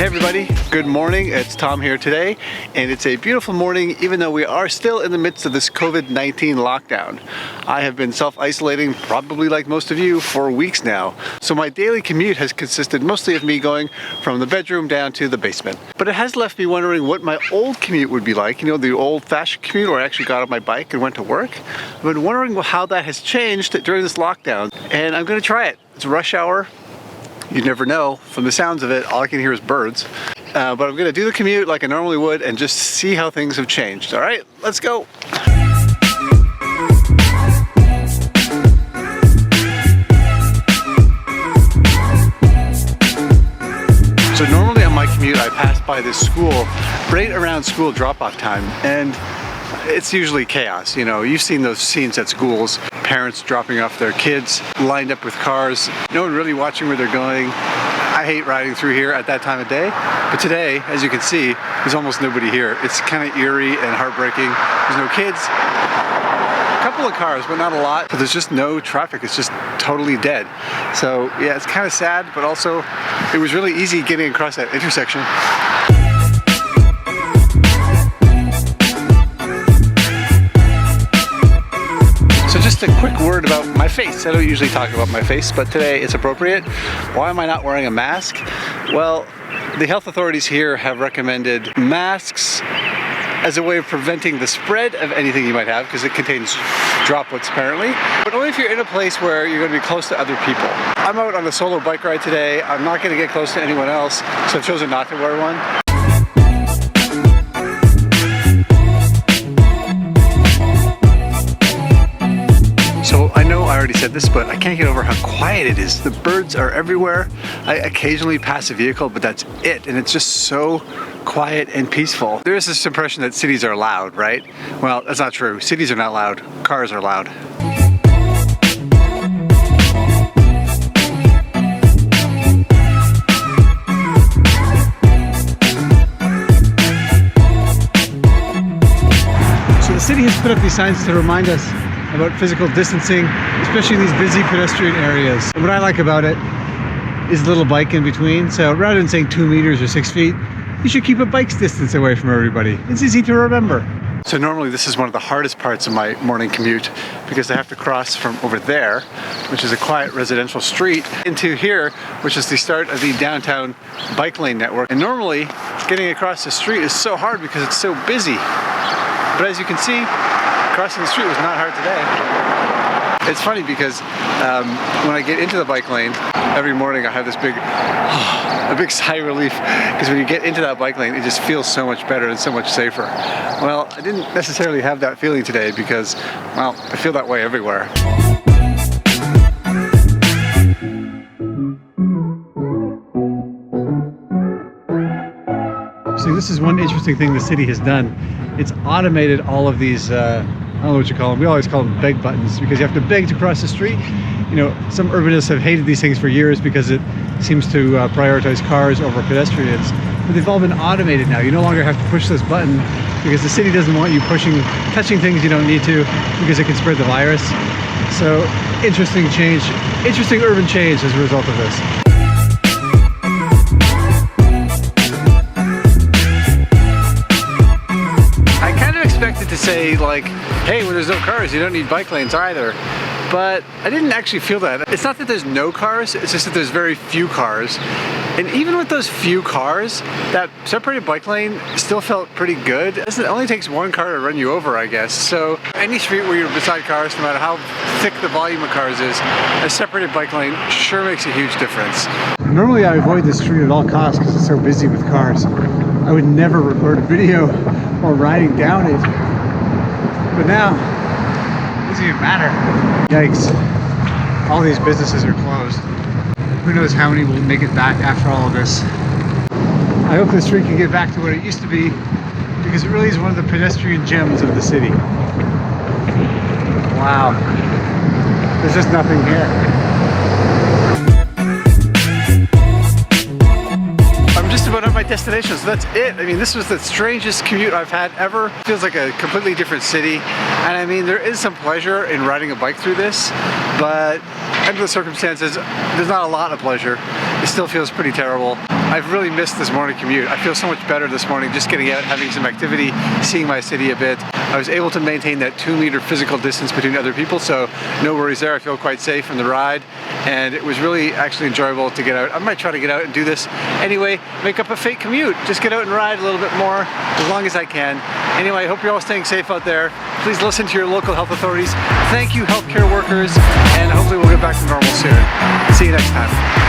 Hey everybody, good morning. It's Tom here today, and it's a beautiful morning even though we are still in the midst of this COVID-19 lockdown. I have been self-isolating, probably like most of you, for weeks now. So my daily commute has consisted mostly of me going from the bedroom down to the basement. But it has left me wondering what my old commute would be like, you know, the old-fashioned commute where I actually got on my bike and went to work. I've been wondering how that has changed during this lockdown, and I'm gonna try it. It's rush hour. You never know. From the sounds of it, all I can hear is birds. But I'm gonna do the commute like I normally would and just see how things have changed. All right, let's go. So normally on my commute, I pass by this school right around school drop-off time, and it's usually chaos. You know, you've seen those scenes at schools, parents dropping off their kids, lined up with cars, no one really watching where they're going. I hate riding through here at that time of day, but today, as you can see, there's almost nobody here. It's kind of eerie and heartbreaking. There's no kids, a couple of cars, but not a lot, but there's just no traffic. It's just totally dead. So yeah, it's kind of sad, but also it was really easy getting across that intersection. Just a quick word about my face. I don't usually talk about my face, but today it's appropriate. Why am I not wearing a mask? Well, the health authorities here have recommended masks as a way of preventing the spread of anything you might have, because it contains droplets apparently, but only if you're in a place where you're going to be close to other people. I'm out on a solo bike ride today. I'm not going to get close to anyone else, so I've chosen not to wear one. So I know I already said this, but I can't get over how quiet it is. The birds are everywhere. I occasionally pass a vehicle, but that's it. And it's just so quiet and peaceful. There is this impression that cities are loud, right? Well, that's not true. Cities are not loud. Cars are loud. So the city has put up these signs to remind us about physical distancing, especially in these busy pedestrian areas. And what I like about it is the little bike in between. So rather than saying 2 meters or 6 feet, you should keep a bike's distance away from everybody. It's easy to remember. So normally this is one of the hardest parts of my morning commute because I have to cross from over there, which is a quiet residential street, into here, which is the start of the downtown bike lane network. And normally getting across the street is so hard because it's so busy. But as you can see, crossing the street was not hard today. It's funny because when I get into the bike lane, every morning I have this big sigh of relief, because when you get into that bike lane, it just feels so much better and so much safer. Well, I didn't necessarily have that feeling today because, well, I feel that way everywhere. See, this is one interesting thing the city has done. It's automated all of these, I don't know what you call them. We always call them beg buttons because you have to beg to cross the street. You know, some urbanists have hated these things for years because it seems to prioritize cars over pedestrians. But they've all been automated now. You no longer have to push this button because the city doesn't want you touching things you don't need to because it can spread the virus. So, interesting change, interesting urban change as a result of this. To say like, hey, when there's no cars, you don't need bike lanes either. But I didn't actually feel that. It's not that there's no cars, it's just that there's very few cars. And even with those few cars, that separated bike lane still felt pretty good. It only takes one car to run you over, I guess. So any street where you're beside cars, no matter how thick the volume of cars is, a separated bike lane sure makes a huge difference. Normally I avoid this street at all costs because it's so busy with cars. I would never record a video while riding down it. But now, it doesn't even matter. Yikes. All these businesses are closed. Who knows how many will make it back after all of this. I hope the street can get back to what it used to be, because it really is one of the pedestrian gems of the city. Wow. There's just nothing here. I'm just about at my destination. So that's it. I mean, this was the strangest commute I've had ever. Feels like a completely different city. And I mean, there is some pleasure in riding a bike through this, but under the circumstances, there's not a lot of pleasure. It still feels pretty terrible. I've really missed this morning commute. I feel so much better this morning just getting out, having some activity, seeing my city a bit. I was able to maintain that 2-meter physical distance between other people, so no worries there. I feel quite safe in the ride, and it was really actually enjoyable to get out. I might try to get out and do this anyway, make up a fake commute. Just get out and ride a little bit more, as long as I can. Anyway, I hope you're all staying safe out there. Please listen to your local health authorities. Thank you, healthcare workers, and hopefully we'll get back to normal soon. See you next time.